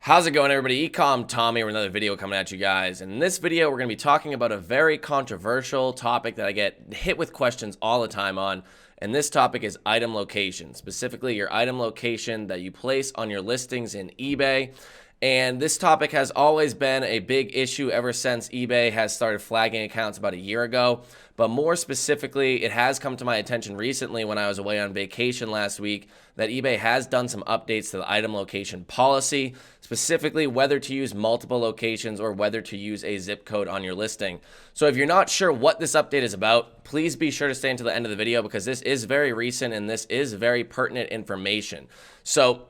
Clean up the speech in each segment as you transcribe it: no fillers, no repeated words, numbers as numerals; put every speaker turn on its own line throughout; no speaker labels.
How's it going, everybody? eCom Tommy with another video coming at you guys. And in this video, we're going to be talking about a very controversial topic that I get hit with questions all the time on. And this topic is item location, specifically your item location that you place on your listings in eBay. And this topic has always been a big issue ever since eBay has started flagging accounts about a year ago. But more specifically, it has come to my attention recently when I was away on vacation last week that eBay has done some updates to the item location policy, specifically whether to use multiple locations or whether to use a zip code on your listing. So if you're not sure what this update is about, please be sure to stay until the end of the video because this is very recent and this is very pertinent information. So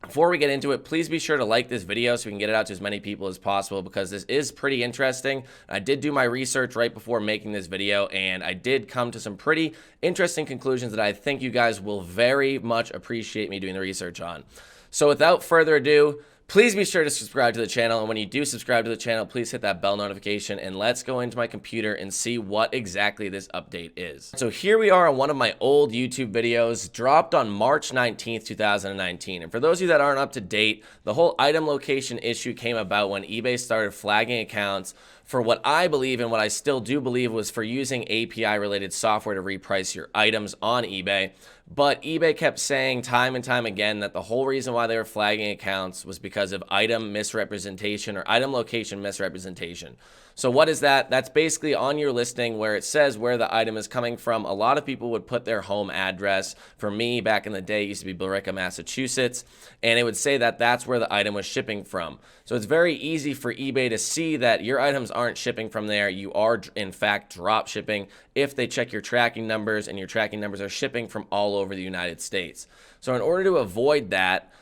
before we get into it, please be sure to like this video so we can get it out to as many people as possible because this is pretty interesting. I did do my research right before making this video and I did come to some pretty interesting conclusions that I think you guys will very much appreciate me doing the research on. So without further ado, please be sure to subscribe to the channel, and when you do subscribe to the channel, please hit that bell notification, and let's go into my computer and see what exactly this update is. So here we are on one of my old YouTube videos, dropped on March 19th, 2019. And for those of you that aren't up to date, the whole item location issue came about when eBay started flagging accounts for what I believe and what I still do believe was for using API-related software to reprice your items on eBay. But eBay kept saying time and time again that the whole reason why they were flagging accounts was because of item misrepresentation or item location misrepresentation. So what is that? That's basically on your listing where it says where the item is coming from. A lot of people would put their home address. For me, back in the day, it used to be Billerica, Massachusetts, and it would say that that's where the item was shipping from. So it's very easy for eBay to see that your items aren't shipping from there. You are, in fact, drop shipping if they check your tracking numbers, and your tracking numbers are shipping from all over the United States. So in order to avoid that,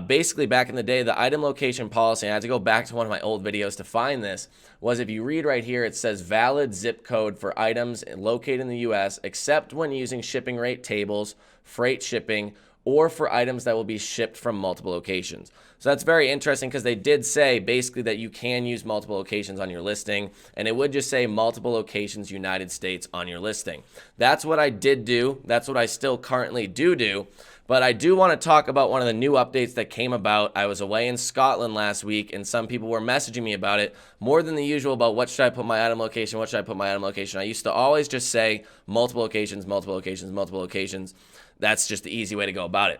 basically back in the day, the item location policy, and I had to go back to one of my old videos to find this, was if you read right here, it says valid zip code for items located in the US except when using shipping rate tables, freight shipping, or for items that will be shipped from multiple locations. So that's very interesting because they did say basically that you can use multiple locations on your listing, and it would just say multiple locations United States on your listing. That's what I did do. That's what I still currently do. But I do want to talk about one of the new updates that came about. I was away in Scotland last week, and some people were messaging me about it more than the usual about what should I put my item location, what should I put my item location. I used to always just say multiple locations, multiple locations, multiple locations. That's just the easy way to go about it.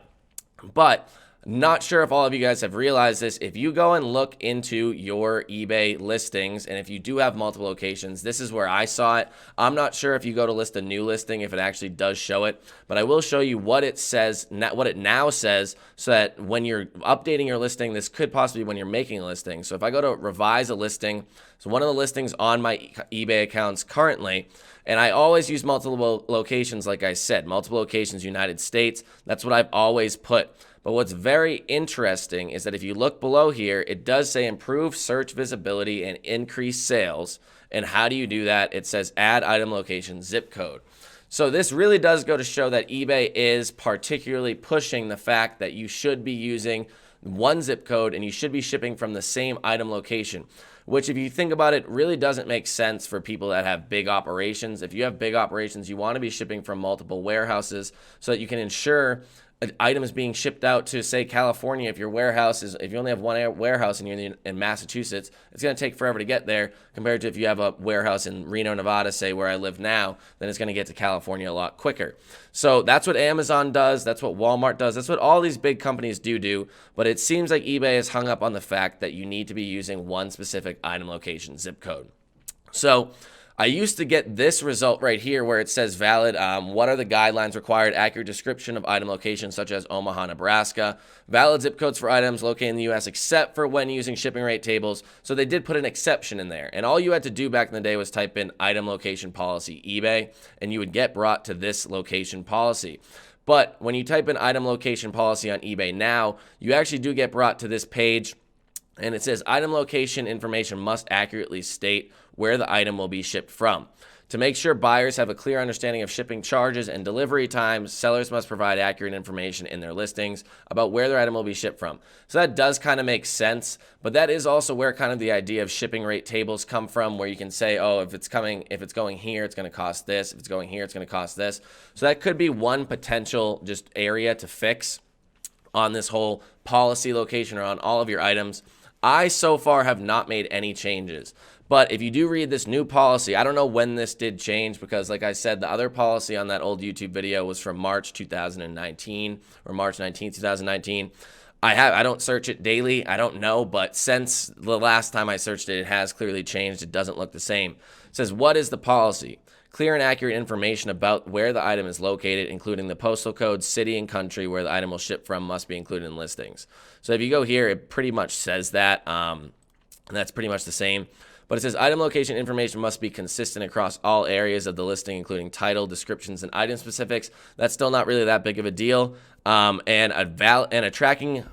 But not sure if all of you guys have realized this. If you go and look into your eBay listings, and if you do have multiple locations, this is where I saw it. I'm not sure if you go to list a new listing, if it actually does show it, but I will show you what it says, what it now says, so that when you're updating your listing, this could possibly be when you're making a listing. So if I go to revise a listing, so one of the listings on my eBay accounts currently, and I always use multiple locations, like I said, multiple locations, United States. That's what I've always put. But what's very interesting is that if you look below here, it does say improve search visibility and increase sales. And how do you do that? It says add item location zip code. So this really does go to show that eBay is particularly pushing the fact that you should be using one zip code and you should be shipping from the same item location, which if you think about it really doesn't make sense for people that have big operations. If you have big operations, you want to be shipping from multiple warehouses so that you can ensure an item is being shipped out to, say, California. If your warehouse is, if you only have one warehouse and you're in Massachusetts, it's going to take forever to get there compared to if you have a warehouse in Reno, Nevada, say where I live now, then it's going to get to California a lot quicker. So that's what Amazon does. That's what Walmart does. That's what all these big companies do. But it seems like eBay is hung up on the fact that you need to be using one specific item location zip code. So I used to get this result right here where it says valid, what are the guidelines required, accurate description of item locations such as Omaha, Nebraska, valid zip codes for items located in the U.S. except for when using shipping rate tables. So they did put an exception in there. And all you had to do back in the day was type in item location policy eBay, and you would get brought to this location policy. But when you type in item location policy on eBay now, you actually do get brought to this page. And it says item location information must accurately state where the item will be shipped from. To make sure buyers have a clear understanding of shipping charges and delivery times, sellers must provide accurate information in their listings about where their item will be shipped from. So that does kind of make sense, but that is also where kind of the idea of shipping rate tables come from, where you can say, oh, if it's going here, it's going to cost this. If it's going here, it's going to cost this. So that could be one potential just area to fix on this whole policy location or on all of your items. I so far have not made any changes. But if you do read this new policy, I don't know when this did change because, like I said, the other policy on that old YouTube video was from March 2019 or March 19th, 2019. I don't search it daily. I don't know, but since the last time I searched it, it has clearly changed. It doesn't look the same. It says, what is the policy? Clear and accurate information about where the item is located, including the postal code, city, and country where the item will ship from must be included in listings. So if you go here, it pretty much says that, and that's pretty much the same. But it says item location information must be consistent across all areas of the listing, including title, descriptions, and item specifics. That's still not really that big of a deal. And a tracking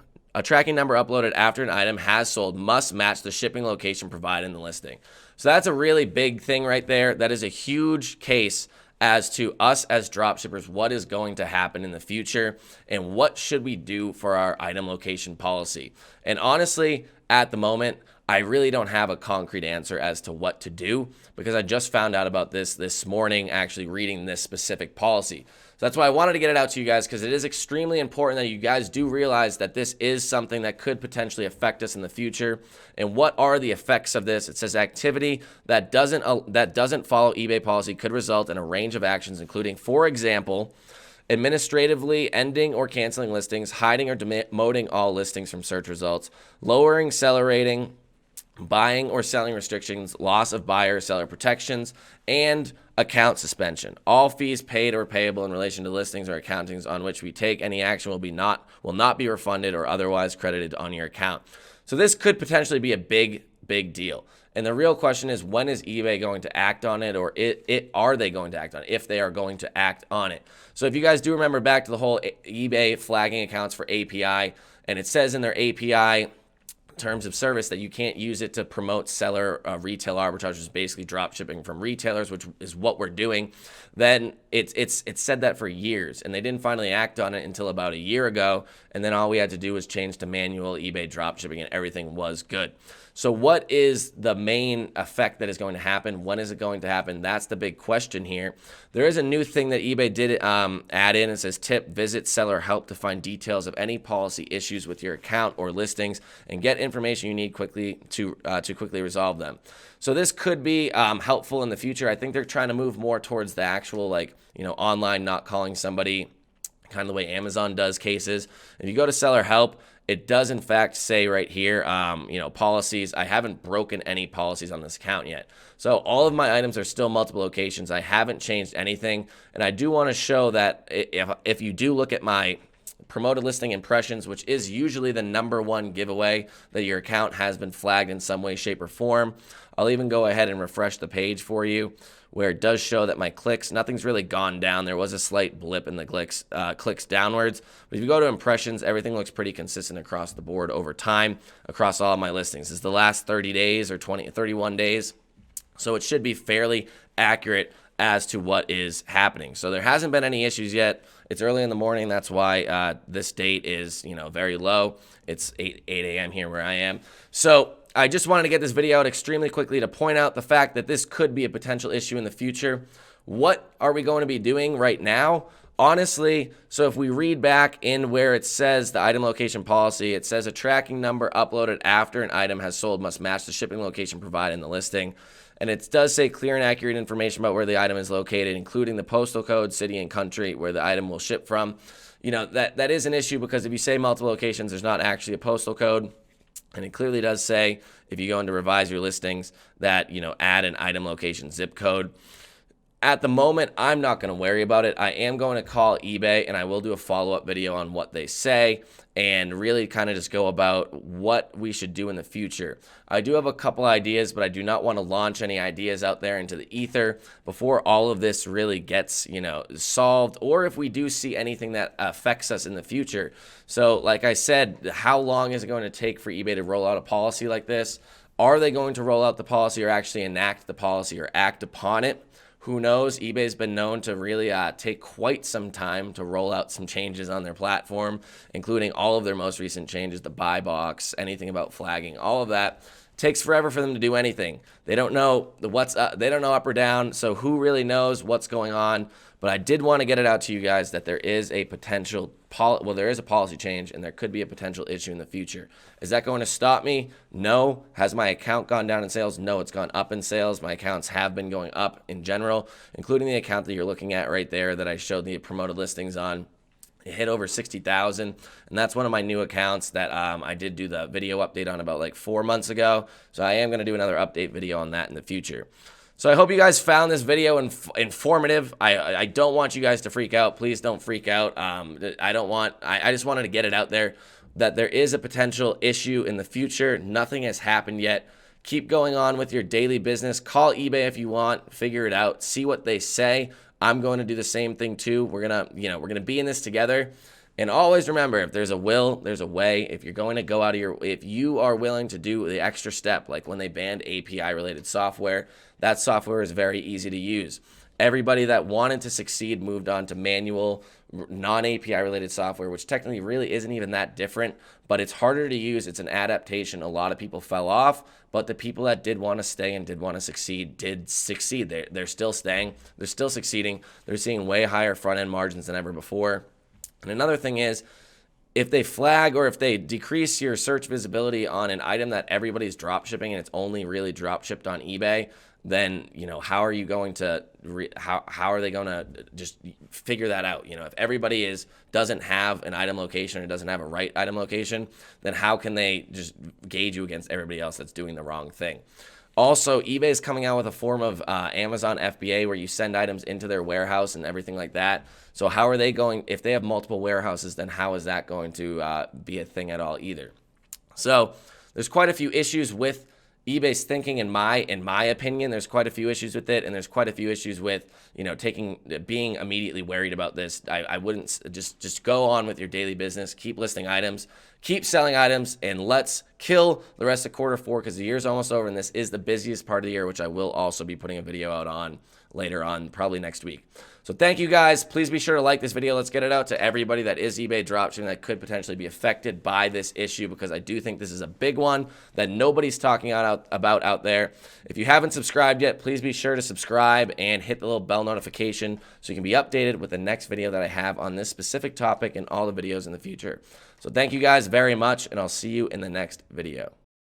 number uploaded after an item has sold must match the shipping location provided in the listing. So that's a really big thing right there. That is a huge case as to us as dropshippers, what is going to happen in the future and what should we do for our item location policy. And honestly, at the moment, I really don't have a concrete answer as to what to do because I just found out about this morning, actually reading this specific policy. So that's why I wanted to get it out to you guys, because it is extremely important that you guys do realize that this is something that could potentially affect us in the future. And what are the effects of this? It says activity that doesn't follow eBay policy could result in a range of actions, including, for example, administratively ending or canceling listings, hiding or demoting all listings from search results, lowering seller rating, buying or selling restrictions, loss of buyer or seller protections, and account suspension. All fees paid or payable in relation to listings or accountings on which we take any action will not be refunded or otherwise credited on your account. So this could potentially be a big deal. And the real question is, when is eBay going to act on it, or are they going to act on it, if they are going to act on it? So if you guys do remember back to the whole eBay flagging accounts for API, and it says in their API terms of service that you can't use it to promote seller retail arbitrage, which is basically drop shipping from retailers, which is what we're doing, then it's said that for years, and they didn't finally act on it until about a year ago, and then all we had to do was change to manual eBay drop shipping, and everything was good. So what is the main effect that is going to happen? When is it going to happen? That's the big question here. There is a new thing that eBay did add in. It says, tip, visit seller help to find details of any policy issues with your account or listings and get information you need quickly to quickly resolve them. So this could be helpful in the future. I think they're trying to move more towards the actual, online not calling somebody, kind of the way Amazon does cases. If you go to seller help, it does in fact say right here, policies. I haven't broken any policies on this account yet. So all of my items are still multiple locations. I haven't changed anything. And I do want to show that if you do look at my promoted listing impressions, which is usually the #1 giveaway that your account has been flagged in some way, shape, or form. I'll even go ahead and refresh the page for you, where it does show that my clicks, nothing's really gone down. There was a slight blip in the clicks downwards. But if you go to impressions, everything looks pretty consistent across the board over time, across all of my listings. This is the last 30 days or 31 days. So it should be fairly accurate as to what is happening. So there hasn't been any issues yet. It's early in the morning. That's why this date is, very low. It's 8 a.m. here where I am. So I just wanted to get this video out extremely quickly to point out the fact that this could be a potential issue in the future. What are we going to be doing right now? Honestly, so if we read back in where it says the item location policy, it says a tracking number uploaded after an item has sold must match the shipping location provided in the listing. And it does say clear and accurate information about where the item is located, including the postal code, city, and country where the item will ship from. That is an issue, because if you say multiple locations, there's not actually a postal code. And it clearly does say, if you go into revise your listings, that, add an item location zip code. At the moment, I'm not going to worry about it. I am going to call eBay, and I will do a follow-up video on what they say and really kind of just go about what we should do in the future. I do have a couple ideas, but I do not want to launch any ideas out there into the ether before all of this really gets, solved, or if we do see anything that affects us in the future. So like I said, how long is it going to take for eBay to roll out a policy like this? Are they going to roll out the policy or actually enact the policy or act upon it? Who knows? eBay's been known to really take quite some time to roll out some changes on their platform, including all of their most recent changes, the buy box, anything about flagging, all of that takes forever for them to do anything. They don't know what's up, they don't know up or down, so who really knows what's going on? But I did want to get it out to you guys that there is a potential there is a policy change, and there could be a potential issue in the future. Is that going to stop me? No. Has my account gone down in sales? No, it's gone up in sales. My accounts have been going up in general, including the account that you're looking at right there that I showed the promoted listings on. It hit over 60,000, and that's one of my new accounts that I did do the video update on about like 4 months ago. So I am going to do another update video on that in the future. So I hope you guys found this video informative. I don't want you guys to freak out. Please don't freak out. I just wanted to get it out there that there is a potential issue in the future. Nothing has happened yet. Keep going on with your daily business. Call eBay if you want. Figure it out. See what they say. I'm going to do the same thing too. We're gonna be in this together. And always remember, if there's a will, there's a way. If you're going to go out of if you are willing to do the extra step, like when they banned API-related software, that software is very easy to use. Everybody that wanted to succeed moved on to manual, non-API-related software, which technically really isn't even that different, but it's harder to use. It's an adaptation. A lot of people fell off, but the people that did want to stay and did want to succeed did succeed. They're still staying. They're still succeeding. They're seeing way higher front-end margins than ever before. And another thing is, if they flag or if they decrease your search visibility on an item that everybody's drop shipping and it's only really drop shipped on eBay, then how are you going to how are they going to just figure that out? If everybody doesn't have an item location or doesn't have a right item location, then how can they just gauge you against everybody else that's doing the wrong thing? Also, eBay is coming out with a form of Amazon FBA where you send items into their warehouse and everything like that. So how are they going, if they have multiple warehouses, then how is that going to be a thing at all either? So there's quite a few issues with eBay's thinking, in my opinion. There's quite a few issues with it, and there's quite a few issues with being immediately worried about this. I wouldn't just go on with your daily business, keep listing items, keep selling items, and let's kill the rest of Q4 because the year's almost over, and this is the busiest part of the year, which I will also be putting a video out on later on, probably next week. So thank you guys. Please be sure to like this video. Let's get it out to everybody that is eBay dropshipping that could potentially be affected by this issue, because I do think this is a big one that nobody's talking about out there. If you haven't subscribed yet, please be sure to subscribe and hit the little bell notification so you can be updated with the next video that I have on this specific topic and all the videos in the future. So thank you guys very much, and I'll see you in the next video.